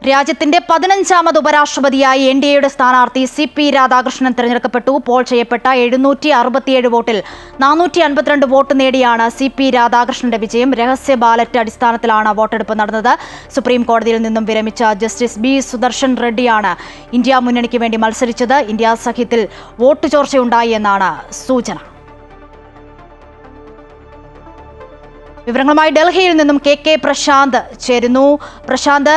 രാജ്യത്തിന്റെ 15ാമത് ഉപരാഷ്ട്രപതിയായി എൻഡിഎയുടെ സ്ഥാനാർത്ഥി സി.പി. രാധാകൃഷ്ണൻ തെരഞ്ഞെടുക്കപ്പെട്ടു. പോൾ ചെയ്യപ്പെട്ട 767 വോട്ടിൽ 452 വോട്ട് നേടിയാണ് സി.പി. രാധാകൃഷ്ണന്റെ വിജയം. രഹസ്യ ബാലറ്റ് അടിസ്ഥാനത്തിലാണ് വോട്ടെടുപ്പ് നടന്നത്. സുപ്രീം കോടതിയിൽ നിന്നും വിരമിച്ച ജസ്റ്റിസ് ബി. സുദർശൻ റെഡ്ഡിയാണ് ഇന്ത്യ മുന്നണിക്ക് വേണ്ടി മത്സരിച്ചത്. ഇന്ത്യ സഖ്യത്തിൽ വോട്ട് ചോർച്ചയുണ്ടായി എന്നാണ് സൂചന. വിവരങ്ങളുമായി ഡൽഹിയിൽ നിന്നും കെ പ്രശാന്ത് ചേരുന്നു. പ്രശാന്ത്,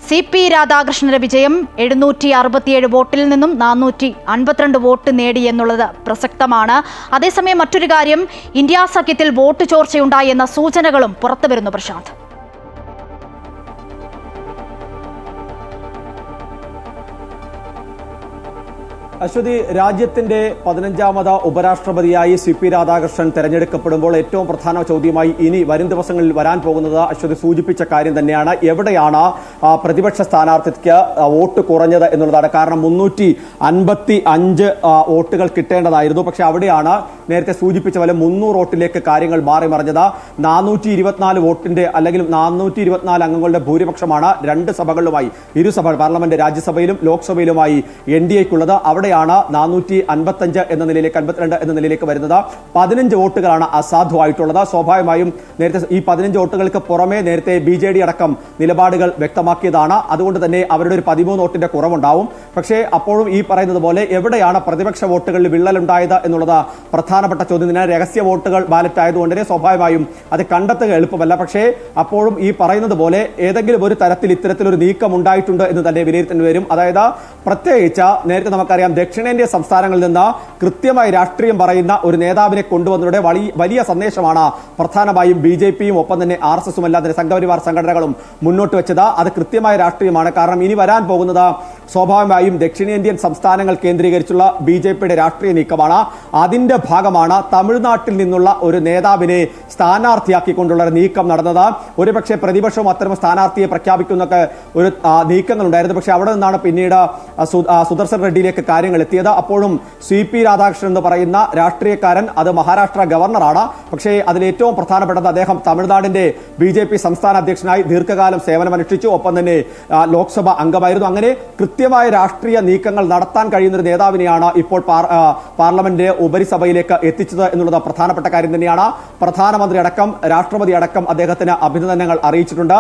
സി.പി. രാധാകൃഷ്ണന്റെ വിജയം 767 വോട്ടിൽ നിന്നും 452 വോട്ട് നേടി എന്നുള്ളത് പ്രസക്തമാണ്. അതേസമയം മറ്റൊരു കാര്യം, ഇന്ത്യ സഖ്യത്തിൽ വോട്ട് ചോർച്ചയുണ്ടായി എന്ന സൂചനകളും പുറത്തുവരുന്നു. പ്രശാന്ത്, അശ്വതി, രാജ്യത്തിന്റെ 15ാമത് ഉപരാഷ്ട്രപതിയായി സി.പി. രാധാകൃഷ്ണൻ തെരഞ്ഞെടുക്കപ്പെടുമ്പോൾ ഏറ്റവും പ്രധാന ചോദ്യമായി ഇനി വരും ദിവസങ്ങളിൽ വരാൻ പോകുന്നത് അശ്വതി സൂചിപ്പിച്ച കാര്യം തന്നെയാണ്. എവിടെയാണ് പ്രതിപക്ഷ സ്ഥാനാർത്ഥിക്ക് വോട്ട് കുറഞ്ഞത് എന്നുള്ളതാണ്. കാരണം 355 വോട്ടുകൾ കിട്ടേണ്ടതായിരുന്നു. പക്ഷെ അവിടെയാണ് നേരത്തെ സൂചിപ്പിച്ച പോലെ 300 വോട്ടിലേക്ക് കാര്യങ്ങൾ മാറി മറിഞ്ഞത്. 424 വോട്ടിന്റെ അല്ലെങ്കിൽ 424 അംഗങ്ങളുടെ ഭൂരിപക്ഷമാണ് രണ്ട് സഭകളിലുമായി, ഇരുസഭ പാർലമെന്റ് രാജ്യസഭയിലും ലോക്സഭയിലുമായി എൻഡിഎക്കുള്ളത്. അവിടെയാണ് 455 എന്ന നിലയിലേക്ക് 52 എന്ന നിലയിലേക്ക് വരുന്നത്. 15 വോട്ടുകളാണ് അസാധുവായിട്ടുള്ളത്. സ്വാഭാവികമായും നേരത്തെ ഈ 15 വോട്ടുകൾക്ക് പുറമെ നേരത്തെ BJD അടക്കം നിലപാടുകൾ വ്യക്തമാക്കിയതാണ്. അതുകൊണ്ട് തന്നെ അവരുടെ ഒരു 13 വോട്ടിന്റെ കുറവുണ്ടാവും. പക്ഷേ അപ്പോഴും ഈ പറയുന്നത് പോലെ എവിടെയാണ് പ്രതിപക്ഷ വോട്ടുകളിൽ വിള്ളലുണ്ടായത് എന്നുള്ളത് പ്രധാനപ്പെട്ട ചോദ്യം തന്നെയാണ്. രഹസ്യ വോട്ടുകൾ ബാലറ്റ് ആയതുകൊണ്ട് തന്നെ സ്വാഭാവികമായും അത് കണ്ടെത്തുക എളുപ്പമല്ല. പക്ഷേ അപ്പോഴും ഈ പറയുന്നത് പോലെ ഏതെങ്കിലും ഒരു തരത്തിൽ ഇത്തരത്തിലൊരു നീക്കം ഉണ്ടായിട്ടുണ്ട് എന്ന് തന്നെ വിലയിരുത്തേണ്ടി വരും. അതായത് പ്രത്യേകിച്ച് നേരത്തെ നമുക്കറിയാം, ദക്ഷിണേന്ത്യ സംസ്ഥാനങ്ങളിൽ നിന്ന് കൃത്യമായി രാഷ്ട്രീയം പറയുന്ന ഒരു നേതാവിനെ കൊണ്ടുവന്നതിലൂടെ വലിയ സന്ദേശമാണ് പ്രധാനമായും BJPയും ഒപ്പം തന്നെ RSSും അല്ലാതെ സംഘപരിവാർ സംഘടനകളും മുന്നോട്ട് വെച്ചത്. അത് കൃത്യമായ രാഷ്ട്രീയമാണ്. കാരണം ഇനി വരാൻ പോകുന്നത് സ്വാഭാവികമായും ദക്ഷിണേന്ത്യൻ സംസ്ഥാനങ്ങൾ കേന്ദ്രീകരിച്ചുള്ള BJPയുടെ രാഷ്ട്രീയ നീക്കമാണ്. അതിന്റെ ഭാഗമാണ് തമിഴ്നാട്ടിൽ നിന്നുള്ള ഒരു നേതാവിനെ സ്ഥാനാർത്ഥിയാക്കിക്കൊണ്ടുള്ള ഒരു നീക്കം നടന്നത്. ഒരുപക്ഷെ പ്രതിപക്ഷവും അത്തരം സ്ഥാനാർത്ഥിയെ പ്രഖ്യാപിക്കുന്നൊക്കെ ഒരു നീക്കങ്ങൾ ഉണ്ടായിരുന്നു. പക്ഷെ അവിടെ നിന്നാണ് പിന്നീട് സുദർശൻ റെഡ്ഡിയിലേക്ക് കാര്യങ്ങൾ എത്തിയത്. അപ്പോഴും സി.പി. രാധാകൃഷ്ണൻ എന്ന് പറയുന്ന രാഷ്ട്രീയക്കാരൻ അത് മഹാരാഷ്ട്ര ഗവർണറാണ്. പക്ഷേ അതിലേറ്റവും പ്രധാനപ്പെട്ടത് അദ്ദേഹം തമിഴ്നാടിന്റെ BJP സംസ്ഥാന അധ്യക്ഷനായി ദീർഘകാലം സേവനമനുഷ്ഠിച്ചു. ഒപ്പം തന്നെ ലോക്സഭ അംഗമായിരുന്നു. അങ്ങനെ കൃത്യമായ രാഷ്ട്രീയ നീക്കങ്ങൾ നടത്താൻ കഴിയുന്ന ഒരു നേതാവിനെയാണ് ഇപ്പോൾ പാർലമെന്റ് ഉപരിസഭയിലേക്ക് എത്തിച്ചത് എന്നുള്ളത് പ്രധാനപ്പെട്ട കാര്യം തന്നെയാണ്. പ്രധാനമന്ത്രി അടക്കം രാഷ്ട്രപതി അടക്കം അദ്ദേഹത്തിന് അഭിനന്ദനങ്ങൾ അറിയിച്ചിട്ടുണ്ട്.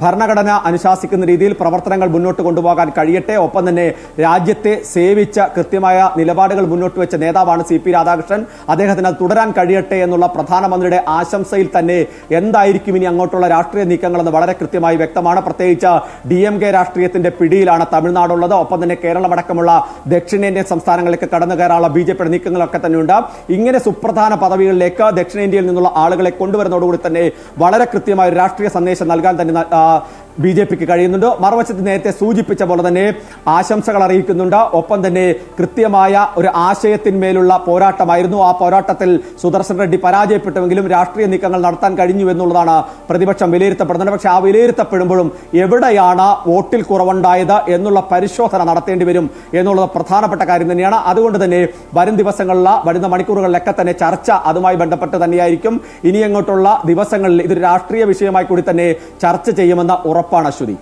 ഭരണഘടന അനുശാസിക്കുന്ന രീതിയിൽ പ്രവർത്തനങ്ങൾ മുന്നോട്ട് കൊണ്ടുപോകാൻ കഴിയട്ടെ, ഒപ്പം തന്നെ രാജ്യത്തെ സേവിച്ച കൃത്യമായ നിലപാടുകൾ മുന്നോട്ട് വെച്ച നേതാവാണ് സി.പി. രാധാകൃഷ്ണൻ. അദ്ദേഹത്തിന് അത് തുടരാൻ കഴിയട്ടെ എന്നുള്ള പ്രധാനമന്ത്രിയുടെ ആശംസയിൽ തന്നെ എന്തായിരിക്കും ഇനി അങ്ങോട്ടുള്ള രാഷ്ട്രീയ നീക്കങ്ങളെന്ന് വളരെ കൃത്യമായി വ്യക്തമാണ്. പ്രത്യേകിച്ച് DMK രാഷ്ട്രീയത്തിന്റെ പിടിയിലാണ് തമിഴ്നാടുള്ളത്. ഒപ്പം തന്നെ കേരളമടക്കമുള്ള ദക്ഷിണേന്ത്യൻ സംസ്ഥാനങ്ങളിലേക്ക് കടന്നു കയറാനുള്ള BJPയുടെ നീക്കങ്ങളൊക്കെ തന്നെയുണ്ട്. ഇങ്ങനെ സുപ്രധാന പദവികളിലേക്ക് ദക്ഷിണേന്ത്യയിൽ നിന്നുള്ള ആളുകളെ കൊണ്ടുവരുന്നതോടുകൂടി തന്നെ വളരെ കൃത്യമായ ഒരു രാഷ്ട്രീയ സന്ദേശം നൽകാൻ തന്നെ BJPക്ക് കഴിയുന്നുണ്ട്. മറുവശത്ത് നേരത്തെ സൂചിപ്പിച്ച പോലെ തന്നെ ആശംസകൾ അറിയിക്കുന്നുണ്ട്. ഒപ്പം തന്നെ കൃത്യമായ ഒരു ആശയത്തിന്മേലുള്ള പോരാട്ടമായിരുന്നു. ആ പോരാട്ടത്തിൽ സുദർശൻ റെഡ്ഡി പരാജയപ്പെട്ടുവെങ്കിലും രാഷ്ട്രീയ നീക്കങ്ങൾ നടത്താൻ കഴിഞ്ഞു എന്നുള്ളതാണ് പ്രതിപക്ഷം വിലയിരുത്തപ്പെടുന്നത്. പക്ഷേ ആ വിലയിരുത്തപ്പെടുമ്പോഴും എവിടെയാണ് വോട്ടിൽ കുറവുണ്ടായത് എന്നുള്ള പരിശോധന നടത്തേണ്ടി വരും എന്നുള്ളത് പ്രധാനപ്പെട്ട കാര്യം തന്നെയാണ്. അതുകൊണ്ട് തന്നെ വരും ദിവസങ്ങളിലെ വരുന്ന മണിക്കൂറുകളിലൊക്കെ തന്നെ ചർച്ച അതുമായി ബന്ധപ്പെട്ട് തന്നെയായിരിക്കും. ഇനി അങ്ങോട്ടുള്ള ദിവസങ്ങളിൽ ഇതൊരു രാഷ്ട്രീയ വിഷയമായി കൂടി തന്നെ ചർച്ച ചെയ്യുമെന്ന ഉറപ്പാണ് അശ്വതി.